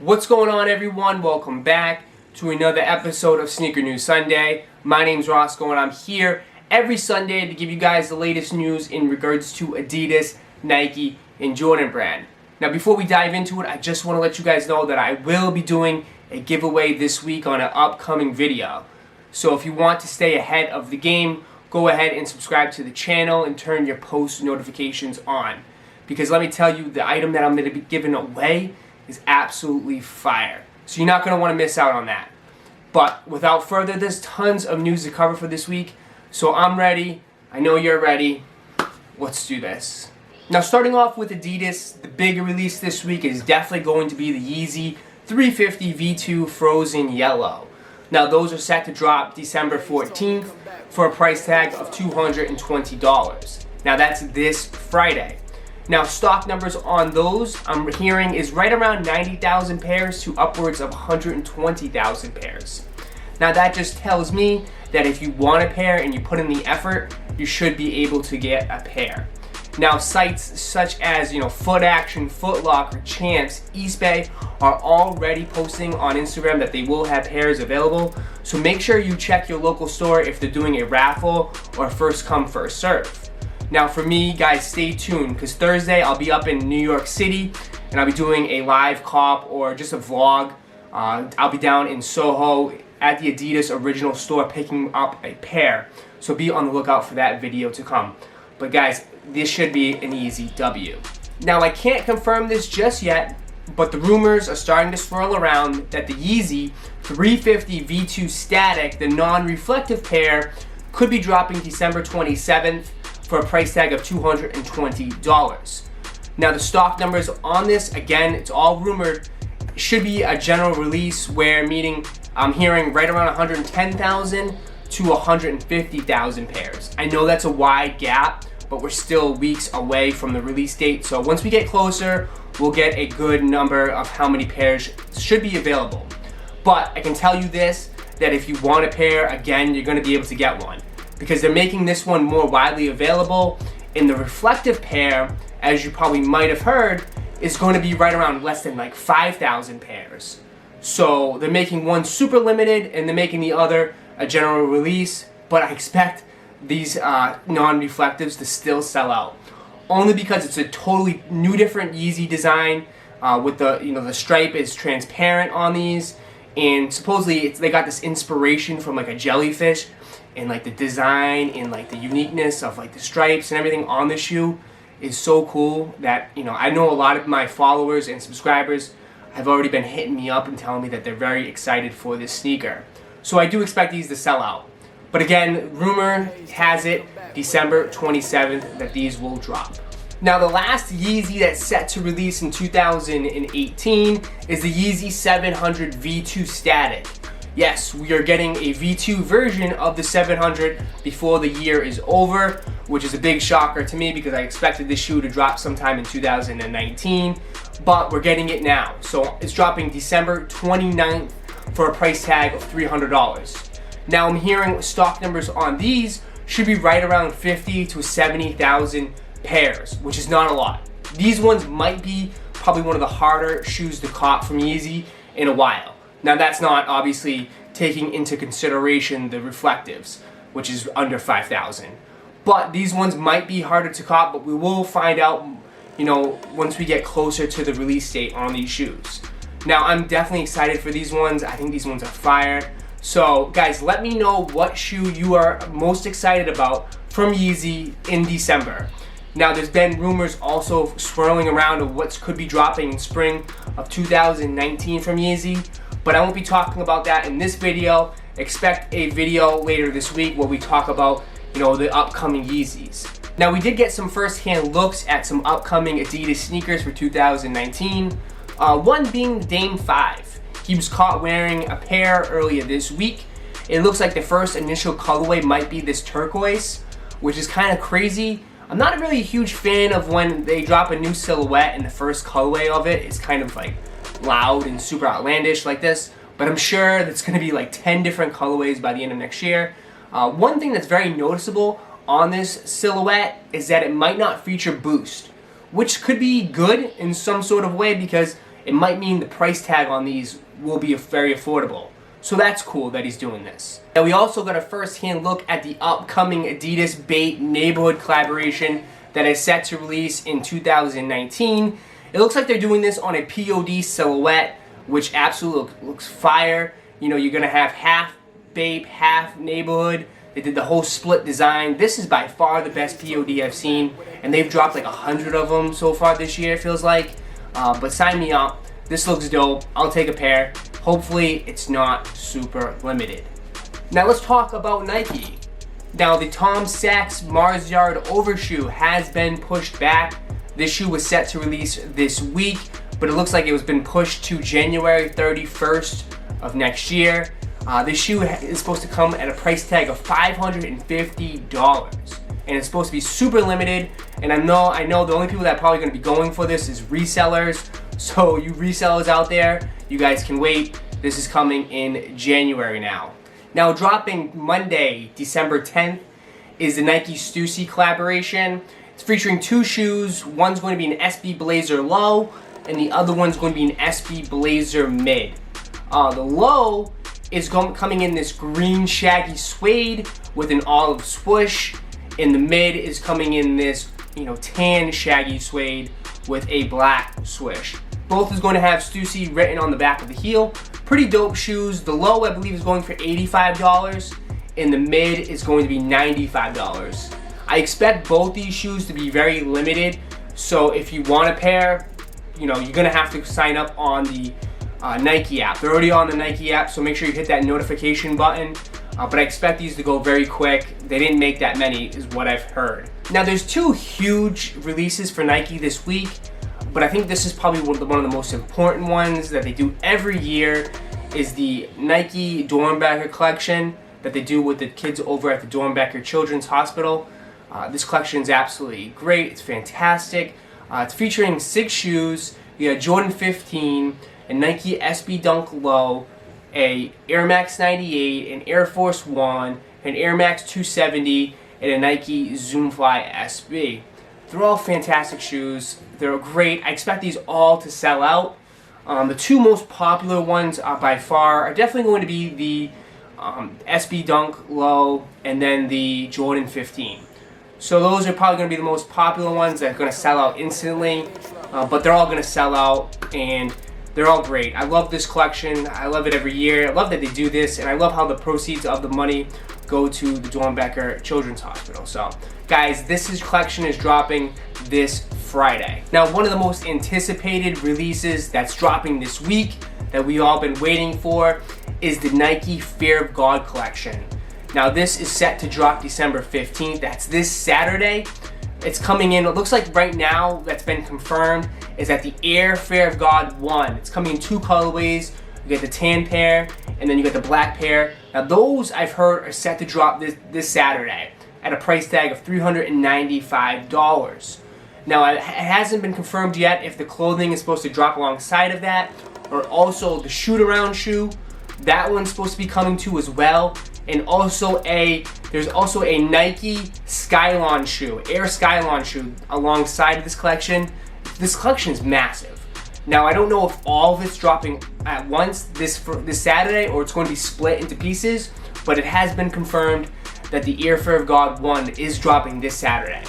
What's going on, everyone? Welcome back to another episode of Sneaker News Sunday. My name's Roscoe and I'm here every Sunday to give you guys the latest news in regards to Adidas, Nike, and Jordan brand. Now before we dive into it, I just want to let you guys know that I will be doing a giveaway this week on an upcoming video. So if you want to stay ahead of the game, go ahead and subscribe to the channel and turn your post notifications on. Because let me tell you, the item that I'm going to be giving away is absolutely fire. So you're not going to want to miss out on that. But without further, there's tons of news to cover for this week. So I'm ready. I know you're ready. Let's do this. Now starting off with Adidas, the big release this week is definitely going to be the Yeezy 350 V2 Frozen Yellow. Now those are set to drop December 14th for a price tag of $220. Now that's this Friday. Now stock numbers on those, I'm hearing, is right around 90,000 pairs to upwards of 120,000 pairs. Now that just tells me that if you want a pair and you put in the effort, you should be able to get a pair. Now sites such as Foot Action, Foot Locker, Champs, Eastbay are already posting on Instagram that they will have pairs available. So make sure you check your local store if they're doing a raffle or first come first serve. Now for me, guys, stay tuned because Thursday I'll be up in New York City and I'll be doing a live cop or just a vlog. I'll be down in Soho at the Adidas original store picking up a pair. So be on the lookout for that video to come. But guys, this should be an easy W. Now I can't confirm this just yet, but the rumors are starting to swirl around that the Yeezy 350 V2 Static, the non-reflective pair, could be dropping December 27th for a price tag of $220. Now the stock numbers on this, again, it's all rumored, should be a general release where meaning I'm hearing right around 110,000 to 150,000 pairs. I know that's a wide gap, but we're still weeks away from the release date. So once we get closer, we'll get a good number of how many pairs should be available. But I can tell you this, that if you want a pair, again, you're gonna be able to get one, because they're making this one more widely available. In the reflective pair, as you probably might have heard, is going to be right around less than like 5,000 pairs. So they're making one super limited and they're making the other a general release, but I expect these non-reflectives to still sell out, only because it's a totally new different Yeezy design with the the stripe is transparent on these, and supposedly they got this inspiration from like a jellyfish, and like the design and like the uniqueness of like the stripes and everything on the shoe is so cool that I know a lot of my followers and subscribers have already been hitting me up and telling me that they're very excited for this sneaker. So I do expect these to sell out. But again, rumor has it December 27th that these will drop. Now the last Yeezy that's set to release in 2018 is the Yeezy 700 V2 Static. Yes, we are getting a V2 version of the 700 before the year is over, which is a big shocker to me because I expected this shoe to drop sometime in 2019, but we're getting it now. So it's dropping December 29th for a price tag of $300. Now I'm hearing stock numbers on these should be right around 50 to 70,000 pairs, which is not a lot. These ones might be probably one of the harder shoes to cop from Yeezy in a while. Now that's not obviously taking into consideration the reflectives, which is under 5,000. But these ones might be harder to cop, but we will find out, once we get closer to the release date on these shoes. Now I'm definitely excited for these ones. I think these ones are fire. So guys, let me know what shoe you are most excited about from Yeezy in December. Now there's been rumors also swirling around of what could be dropping in spring of 2019 from Yeezy, but I won't be talking about that in this video. Expect a video later this week where we talk about the upcoming Yeezys. Now we did get some first-hand looks at some upcoming Adidas sneakers for 2019. One being Dame 5. He was caught wearing a pair earlier this week. It looks like the first initial colorway might be this turquoise, which is kind of crazy. I'm not really a huge fan of when they drop a new silhouette and the first colorway of it is kind of like loud and super outlandish like this, but I'm sure that's going to be like 10 different colorways by the end of next year. One thing that's very noticeable on this silhouette is that it might not feature boost, which could be good in some sort of way because it might mean the price tag on these will be very affordable. So that's cool that he's doing this. Now we also got a first-hand look at the upcoming Adidas Bait neighborhood collaboration that is set to release in 2019. It looks like they're doing this on a POD silhouette, which absolutely looks fire. You know, you're gonna have half Bape, half neighborhood. They did the whole split design. This is by far the best POD I've seen, and they've dropped like 100 of them so far this year, it feels like. But sign me up. This looks dope. I'll take a pair. Hopefully it's not super limited. Now let's talk about Nike. Now the Tom Sachs Mars Yard overshoe has been pushed back. This shoe was set to release this week, but it looks like it was been pushed to January 31st of next year. This shoe is supposed to come at a price tag of $550, and it's supposed to be super limited. And I know the only people that are probably going to be going for this is resellers. So you resellers out there, you guys can wait. This is coming in January now. Now dropping Monday, December 10th, is the Nike Stussy collaboration. It's featuring two shoes. One's going to be an SB Blazer Low, and the other one's going to be an SB Blazer Mid. The Low is coming in this green shaggy suede with an olive swoosh, and the Mid is coming in this, you know, tan shaggy suede with a black swoosh. Both is going to have Stussy written on the back of the heel. Pretty dope shoes. The Low, I believe, is going for $85, and the Mid is going to be $95. I expect both these shoes to be very limited, so if you want a pair, you know, you're gonna have to sign up on the Nike app. They're already on the Nike app, so make sure you hit that notification button. But I expect these to go very quick. They didn't make that many, is what I've heard. Now, there's two huge releases for Nike this week, but I think this is probably one of the most important ones that they do every year, is the Nike Doernbecher collection that they do with the kids over at the Doernbecher Children's Hospital. This collection is absolutely great. It's fantastic. It's featuring 6 shoes. You got Jordan 15, a Nike SB Dunk Low, a Air Max 98, an Air Force 1, an Air Max 270, and a Nike SoleFly SB. They're all fantastic shoes. They're great. I expect these all to sell out. The two most popular ones by far are definitely going to be the SB Dunk Low and then the Jordan 15. So those are probably going to be the most popular ones that are going to sell out instantly, but they're all going to sell out, and they're all great. I love this collection. I love it every year. I love that they do this, and I love how the proceeds of the money go to the Doernbecher Children's Hospital. So, guys, this collection is dropping this Friday. Now, one of the most anticipated releases that's dropping this week that we've all been waiting for is the Nike Fear of God collection. Now, this is set to drop December 15th. That's this Saturday. It's coming in, it looks like right now that's been confirmed, is that the Air Fear of God 1. It's coming in 2 colorways. You get the tan pair, and then you get the black pair. Now, those I've heard are set to drop this Saturday at a price tag of $395. Now, it hasn't been confirmed yet if the clothing is supposed to drop alongside of that, or also the shoot-around shoe. That one's supposed to be coming too as well. And also there's also a Nike Skylon shoe, Air Skylon shoe alongside of this collection. This collection is massive. Now, I don't know if all of it's dropping at once this Saturday or it's going to be split into pieces, but it has been confirmed that the Air Fear of God 1 is dropping this Saturday.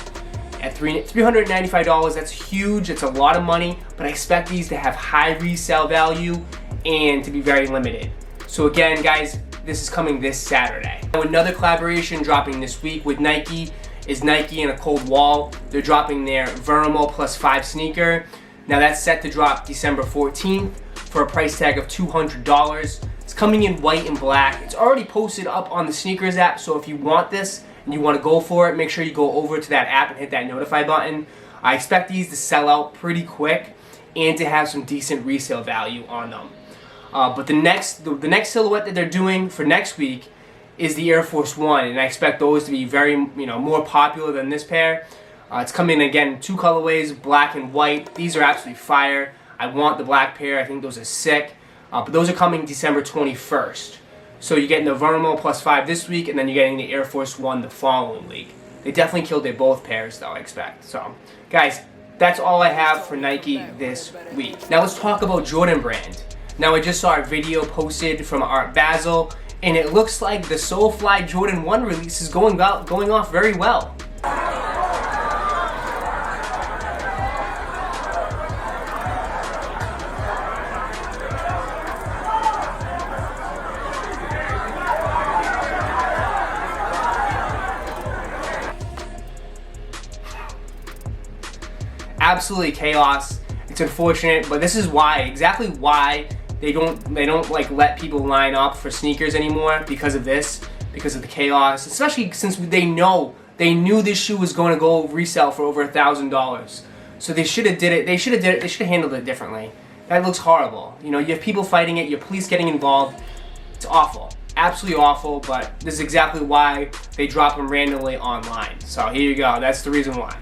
At $395, that's huge, it's a lot of money, but I expect these to have high resale value and to be very limited. So again, guys, this is coming this Saturday. Now, another collaboration dropping this week with Nike is Nike and a Cold Wall. They're dropping their Verimo +5 sneaker. Now, that's set to drop December 14th for a price tag of $200. It's coming in white and black. It's already posted up on the Sneakers app, so if you want this and you want to go for it, make sure you go over to that app and hit that notify button. I expect these to sell out pretty quick and to have some decent resale value on them. But the next silhouette that they're doing for next week is the Air Force 1, and I expect those to be very, more popular than this pair. It's coming in, again, 2 colorways, black and white. These are absolutely fire. I want the black pair. I think those are sick. But those are coming December 21st. So you're getting the Verimo +5 this week, and then you're getting the Air Force 1 the following week. They definitely killed their both pairs, though, I expect. So, guys, that's all I have for Nike this week. Now let's talk about Jordan Brand. Now I just saw a video posted from Art Basel, and it looks like the SoleFly Jordan 1 release is going off very well. Absolutely chaos. It's unfortunate, but this is exactly why they don't like let people line up for sneakers anymore, because of this, because of the chaos. Especially since they knew this shoe was going to go resell for over $1,000. So they should have did it. They should have handled it differently. That looks horrible. You know, you have people fighting it. You have police getting involved. It's awful. Absolutely awful. But this is exactly why they drop them randomly online. So here you go. That's the reason why.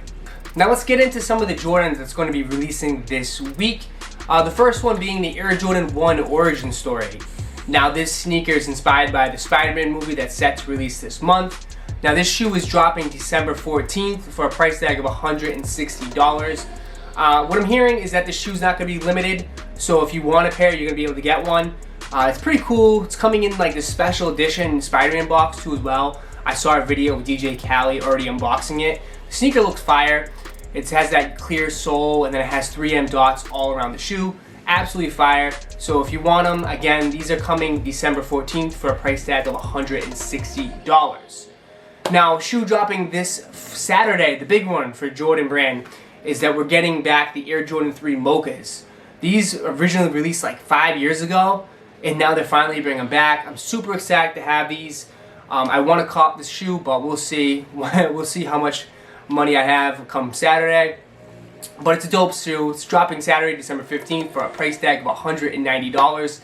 Now let's get into some of the Jordans that's going to be releasing this week. The first one being the Air Jordan 1 origin story. Now this sneaker is inspired by the Spider-Man movie that's set to release this month. Now this shoe is dropping December 14th for a price tag of $160. What I'm hearing is that the shoe's not going to be limited, so if you want a pair, you're going to be able to get one. It's pretty cool. It's coming in like the special edition Spider-Man box too as well. I saw a video of DJ Khaled already unboxing it. The sneaker looks fire. It has that clear sole, and then it has 3M dots all around the shoe. Absolutely fire. So if you want them, again, these are coming December 14th for a price tag of $160. Now, shoe dropping this Saturday, the big one for Jordan Brand, is that we're getting back the Air Jordan 3 Mochas. These originally released like 5 years ago, and now they're finally bringing them back. I'm super excited to have these. I want to cop this shoe, but we'll see. We'll see how much money I have come Saturday. But it's a dope shoe. It's dropping Saturday, December 15th for a price tag of $190.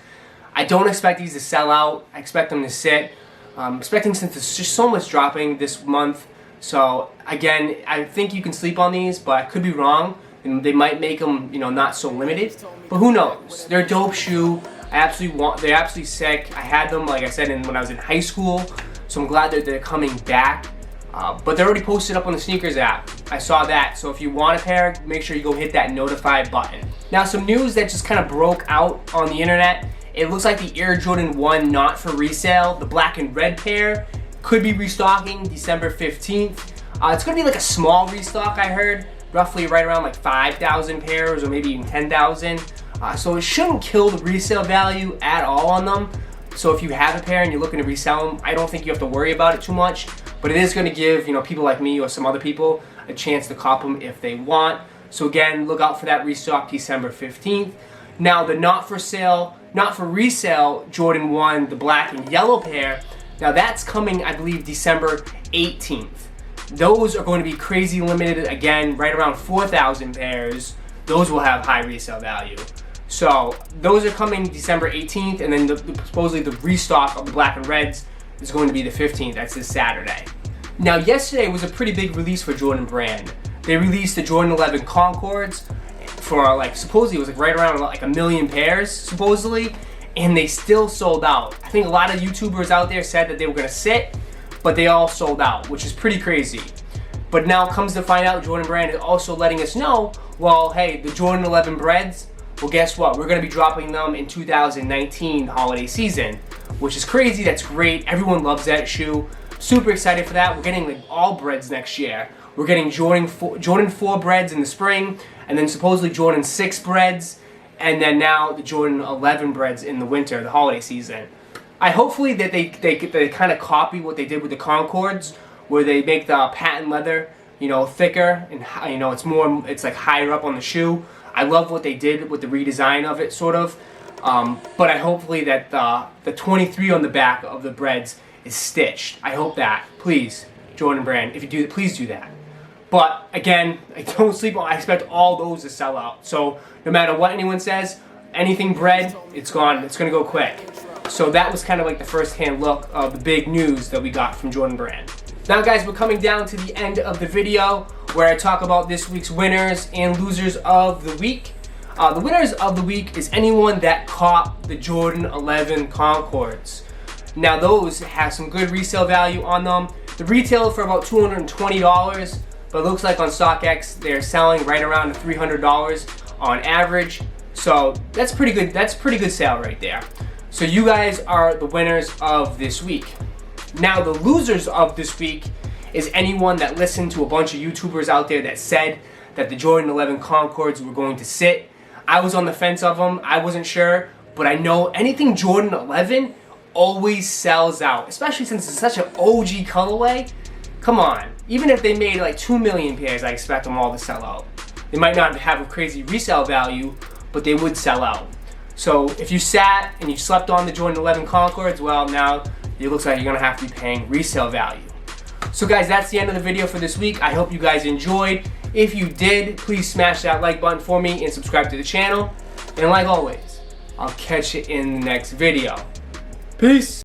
I don't expect these to sell out. I expect them to sit. I'm expecting, since there's just so much dropping this month. So again, I think you can sleep on these, but I could be wrong. And they might make them, you know, not so limited. But who knows? They're a dope shoe. They're absolutely sick. I had them, like I said, when I was in high school. So I'm glad that they're coming back. But they're already posted up on the sneakers app. I saw that. So if you want a pair, make sure you go hit that notify button. Now some news that just kind of broke out on the internet. It looks like the Air Jordan 1 not for resale, the black and red pair, could be restocking December 15th. It's going to be like a small restock, I heard. Roughly right around like 5,000 pairs or maybe even 10,000. So it shouldn't kill the resale value at all on them. So if you have a pair and you're looking to resell them, I don't think you have to worry about it too much. But it is going to give, you know, people like me or some other people a chance to cop them if they want. So again, look out for that restock December 15th. Now the not for resale Jordan 1, the black and yellow pair, now that's coming, I believe, December 18th. Those are going to be crazy limited, again, right around 4,000 pairs. Those will have high resale value. So those are coming December 18th, and then supposedly the restock of the black and reds is going to be the 15th. That's this Saturday. Now yesterday was a pretty big release for Jordan Brand. They released the Jordan 11 Concords for like, supposedly it was like right around like 1 million pairs, supposedly, and they still sold out. I think a lot of YouTubers out there said that they were gonna sit, but they all sold out, which is pretty crazy. But now comes to find out, Jordan Brand is also letting us know, well, hey, the Jordan 11 Breads, well, guess what? We're gonna be dropping them in 2019 holiday season, which is crazy. That's great. Everyone loves that shoe. Super excited for that. We're getting like all breads next year. We're getting Jordan 4 breads in the spring, and then supposedly Jordan 6 breads, and then now the Jordan 11 breads in the winter, the holiday season. Hopefully that they kind of copy what they did with the Concords, where they make the patent leather, you know, thicker, and you know, it's like higher up on the shoe. I love what they did with the redesign of it, sort of. But hopefully that the 23 on the back of the breads is stitched. I hope that. Please, Jordan Brand, if you do, please do that. But again, I don't sleep on. I expect all those to sell out. So no matter what anyone says, anything bread, it's gone. It's gonna go quick. So that was kind of like the first-hand look of the big news that we got from Jordan Brand. Now guys, we're coming down to the end of the video where I talk about this week's winners and losers of the week. The winners of the week is anyone that caught the Jordan 11 Concords. Now those have some good resale value on them. The retail for about $220. but it looks like on StockX they're selling right around $300 on average. So that's pretty good. That's pretty good sale right there. So you guys are the winners of this week. Now the losers of this week is anyone that listened to a bunch of YouTubers out there that said that the Jordan 11 Concords were going to sit. I was on the fence of them. I wasn't sure, but I know anything Jordan 11 always sells out, especially since it's such an OG colorway. Come on, even if they made like 2 million pairs, I expect them all to sell out. They might not have a crazy resale value, but they would sell out. So if you sat and you slept on the Jordan 11 Concords, well, now it looks like you're gonna have to be paying resale value. So guys, that's the end of the video for this week. I hope you guys enjoyed. If you did, please smash that like button for me and subscribe to the channel. And like always, I'll catch you in the next video. Peace.